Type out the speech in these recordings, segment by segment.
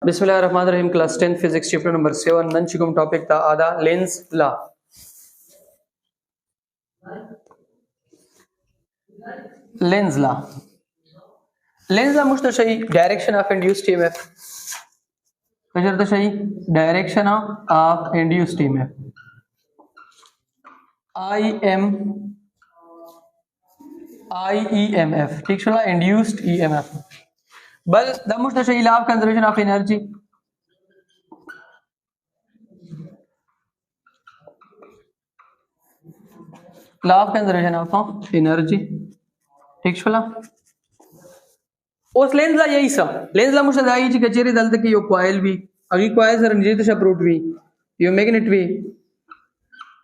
बिस्मिल्लाहिर्रहमानिर्रहीम क्लास 10 physics chapter number 7 नन चिकुम टॉपिक था आधा लेंस ला लेंस ला मुश्त शई डायरेक्शन ऑफ इंड्यूस्ड ईएमएफ कशरत शई direction of induced EMF IEMF ठीक शला इंड्यूस्ड ईएमएफ बल द मुश्त शई law of conservation of energy law of conservation of energy ठीक शला उस लेंस ला यही सब लेंस ला मुश्त दाई ची कचेरी दलत की यो कॉइल भी अगी कॉइल सर निजित शप्रूट भी यो मैग्नेट भी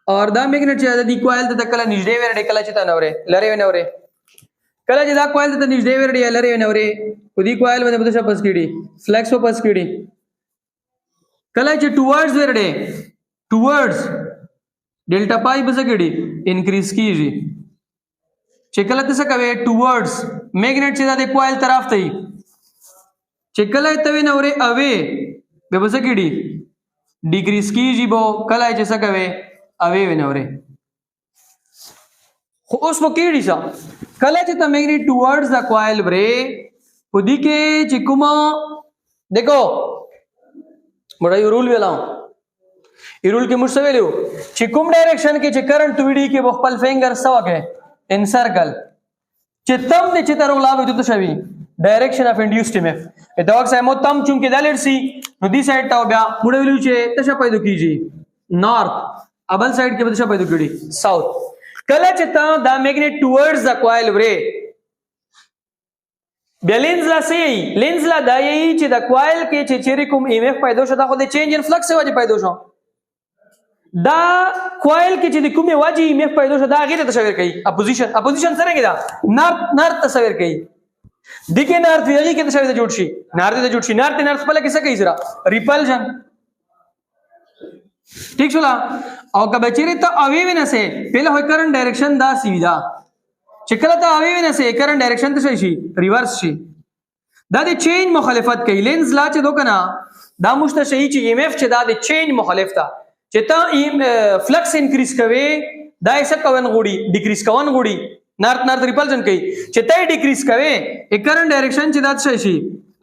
और दा मैग्नेट ची दी कॉइल त कला निजडे वेरडे कला चिता नवरे लरे नवरे कला जी दा कॉइल त निजडे वेरडे लरे नवरे उदी कॉइल मध्ये बदशा पसकीडी फ्लेक्स हो पसकीडी कला ची टुवर्ड्स वेरडे टुवर्ड्स डेल्टा पाई बसकीडी इंक्रीज कीजी चेकला तसं कवे टुवर्ड्स मैग्नेट ची दा कॉइल तरफ तई चेकला तवे नवरे अवे बे बसकीडी डिक्रीज कीजी बो कला ची सकवे अवे नवरे उस वकीडी सा कला ची ता मैग्नेट टुवर्ड्स द कॉइल ब्रे खुदी के चिकुमा देखो बड़ा ये रूल वेला ये रूल के मुझसे वेल्यू चिकुम डायरेक्शन के करंट तुविडी के बखपल फिंगर सवा के इन सर्कल चित्तम ने चितरो लाभ तो शवी डायरेक्शन ऑफ इंड्यूस्ड ईएमएफ इतवाक से मोतम चुंके दालेट सी नुदी साइड ता होगा मुडे वेल्यू चे तशा पैदो कीजी नॉर्थ अबल साइड के तशा पैदो कीडी साउथ कला चित्ता the magnet towards the coil ब्रे बेलेंस ला से लेंस ला दाई ची द कॉइल के चे चेरिकुम ईएमएफ पैदो शदा खुदे चेंज इन फ्लक्स से वाजी पैदो शो दा कॉइल के ची द कुमे वाजी ईएमएफ पैदो शदा आगे तस्वीर कई अपोजिशन सरेंगे दा नॉर्थ तस्वीर कई दिखे नॉर्थ यही के तस्वीर जोड़शी नॉर्थ पहले किसे कई जरा रिपल्शन ठीक छला और का बचेरे तो अवे भी न से पहले होय करंट डायरेक्शन दा सीधा चिकला तो अवे भी न से करंट डायरेक्शन तो सही रिवर्स शी दा दे चेंज मुखालिफत कई लेंस ला चे दो कना दा मुश्त सही ची ईएमएफ चे दा दे चेंज मुखालिफ था चेता फ्लक्स इंक्रीज कवे दा ऐसा कवन गुड़ी डिक्रीज कवन गुड़ी नॉर्थ रिपल्शन कई चेता डिक्रीज कवे एक करंट डायरेक्शन चे दा सही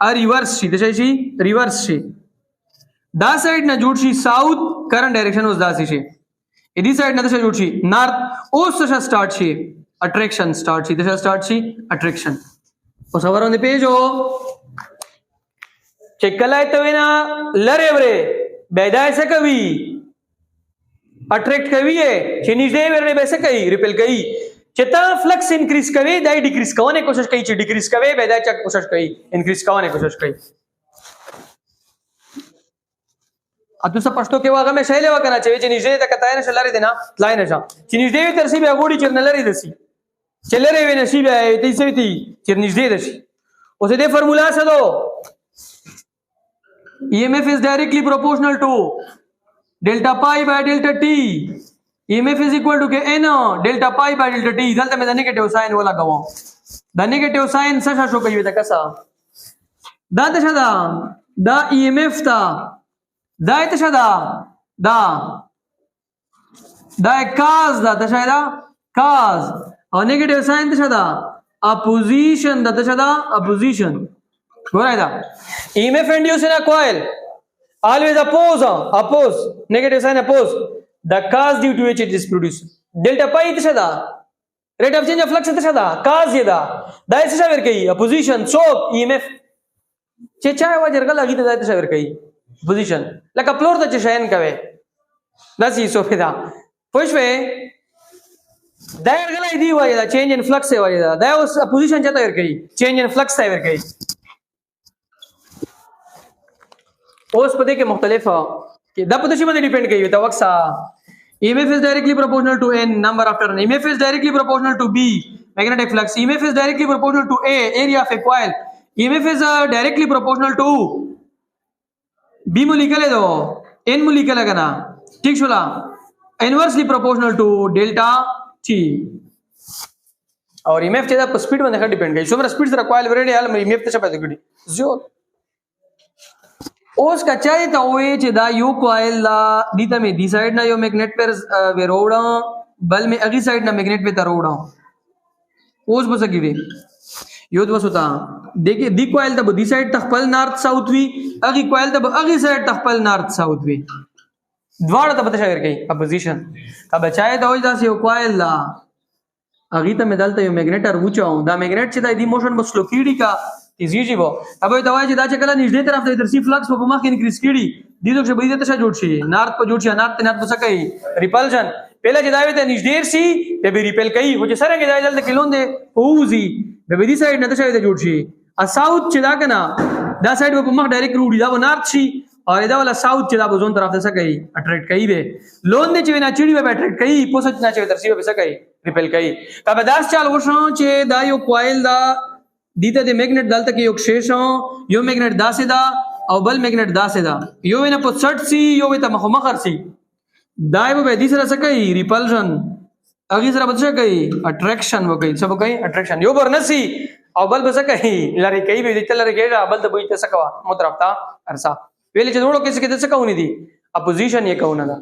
आ रिवर्स शी सही रिवर्स शी दा साइड ना जोड़शी साउथ करंट डायरेक्शन उस दासी शे इदी साइड ना तशा जोड़शी नॉर्थ उस तशा स्टार्ट शे अट्रैक्शन स्टार्ट शी तशा स्टार्ट शी अट्रैक्शन उस ओवर ऑन द पेज हो चेक कलाय तवेना लरे वरे बेदाय से कवी अट्रैक्ट कवी है चिनिज दे वरे बेसे कई रिपेल कई चेता फ्लक्स इंक्रीज कवे दाई डिक्रीज कवने कोशिश कई ची डिक्रीज कवे बेदाय चक कोशिश कई इंक्रीज कवने कोशिश कई अतुसा पष्टो के वागा में शैले वकना चेवे चिनिजे तक तायन शलरी देना लाइन शा चिनिजे तरसी बे गोडी चिरनलरी दसी चलरे वे नसीब है तीसरी चिरनिजे दसी उसे दे फार्मूला से दो EMF is directly proportional to delta phi by delta T EMF is equal to K N delta phi by delta T इधर में नेगेटिव साइन वाला गवा द नेगेटिव साइन सशा शो कहिवे त कसा दा दशदा दा ईएमएफ ता दाय तशदा दा दाय काज दा तशदा काज और नेगेटिव साइन तशदा अपोजिशन दा तशदा अपोजिशन गोरा दा EMF induce in a coil always oppose negative sign oppose the cause due to which it is produced delta pi tashada rate of change of flux tashada cause yada da isa ver kai opposition so emf che chai wajer gal agi da isa ver kai position la ka floor da chain kave dasi so fida push we da gal idi wajeda change in flux se wajeda da us position chata ver kai change in flux se ver kai उस पदे के मुख्तलिफ कि द पदशी में depend कई होता वक्सा EMF is directly proportional to N number of turn EMF is directly proportional to B magnetic flux EMF is directly proportional to a area of a coil EMF is directly proportional to B molecule दो N molecule लगना ठीक छोला inversely proportional to delta T और EMF चेदा speed में देखा डिपेंड कई सो मेरा स्पीड से कॉइल वेरे हाल ईएमएफ तशा पैदा करी जो اوس کچای ته وې چې دا یو کوایل لا دي ته مې دی سایډ نه یو میګنیټ پر وروړم بل مې اغي سایډ نه میګنیټ په تروړم اوس بس کیږي یو د وسوتا دیکھیں دی کوایل ته دی سایډ تخپل نارث ساوث وی اغي کوایل ته اغي سایډ تخپل نارث ساوث وی دواړه ته پته شاګر کوي اپوزیشن کا بچای ته وای دا یو کوایل لا اغي ته مدالته یو میګنیټر وچاو دا میګنیټ چې دا دی موشن بس لوکیډی کا تیزیږي وو ابه دا وای چې دا چې کله نږدې طرف ته درسي فلکس په مخ کې انکریز کړي دي دوه چې بده ته جوړ شي نارث په جوړ شي نارث څه کوي ریپلشن پہله چې دا وي ته نږدې شي به ریپل کوي هو چې سره کې دا دلته کلون دی اوزي به دې سایډ نه ته جوړ شي ا ساوث چې دا کنه دا سایډ په مخ ډایرکټ روډي دا نارث شي اور دا ولا ساوث چې دا بزون طرف ته څه کوي اټریکټ کوي به لون دې چې نه چړي به اټریکټ کوي پوسټ نه چې درسي به څه کوي ریپل کوي کبه داس چال وشو چې دا یو کوایل دا دیته د میګنیټ دلته کې یو شیشو یو میګنیټ داسې دا او بل میګنیټ داسې دا یو نه په سټ سی یو ته مخمخر سی دای به دې سره څه کوي ریپلشن اغه سره به څه کوي اټریکشن وکړي څه وکړي اټریکشن یو برنسی او بل به څه کوي لری کوي به دې لری کېږي بل ته به څه کوا مترفتا ارسا ویل چې دوړو کې څه کوونی دي اپوزیشن یې کوونه دا